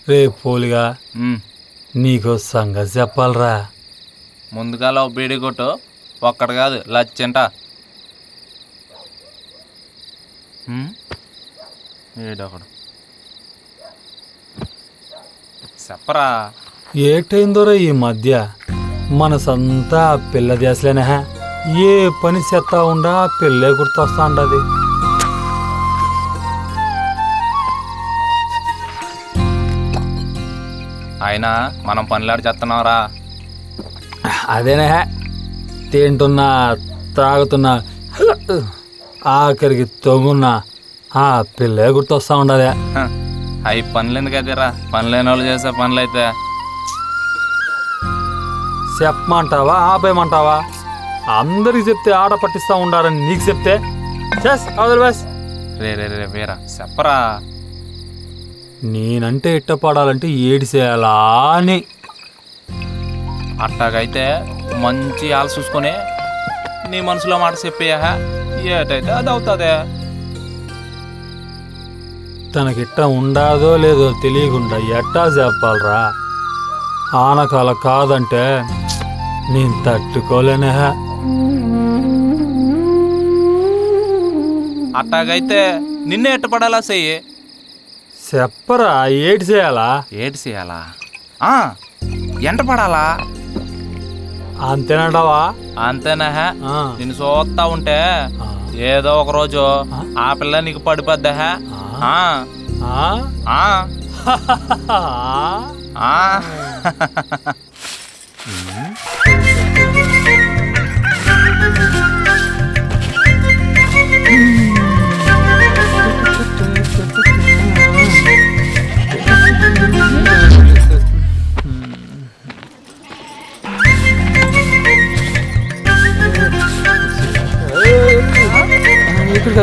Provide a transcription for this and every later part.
రే పోలిగా నీకు సంగతి చెప్పాలరా. ముందుగా బీడీ కొట్టు, ఒక్కడు కాదు లచ్చింట. ఏడొకడు చెప్పరా. ఏటైందోరా ఈ మధ్య మనసంతా పిల్ల దేశలేనా? ఏ పని చేస్తా ఉండా పిల్లే గుర్తొస్తా ఉండది. అయినా మనం పనులాడి చేస్తున్నావురా. అదేనా తింటున్నా త్రాగుతున్నా ఆఖరికి తొంగున్నా ఆ పిల్లే గుర్తొస్తా ఉండదే. అవి పనులు ఎందుకు అయితేరా, పని లేని వాళ్ళు చేసే పనులు అయితే. చెప్పమంటావా ఆపేయమంటావా? అందరికి చెప్తే ఆట పట్టిస్తా ఉండారని నీకు చెప్తే రే రే రే వేరా చెప్పరా. నేనంటే ఇట్టపడాలంటే ఏడి చేయాలా అని. అట్టాగైతే మంచి ఆలు చూసుకొని నీ మనసులో మాట చెప్పేయా, ఏటైతే అది అవుతుందే. తనకిట్ట ఉండాదో లేదో తెలియకుండా ఎట్టా చెప్పాలరా? ఆనకాల కాదంటే నేను తట్టుకోలేనే. అట్టాగైతే నిన్నే ఎట్టపడాలా చెయ్యి. చెప్పరా ఏటి చేయాలా? ఏటి చేయాలా? ఎంట పడాలా అంతేనంటావా? అంతేనా? నిన్ను చూస్తా ఉంటే ఏదో ఒక రోజు ఆ పిల్ల నీకు పడిపోద్దా.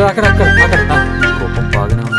అక్కడ అక్కడ అక్కడ కోపం బాగానే ఉంది.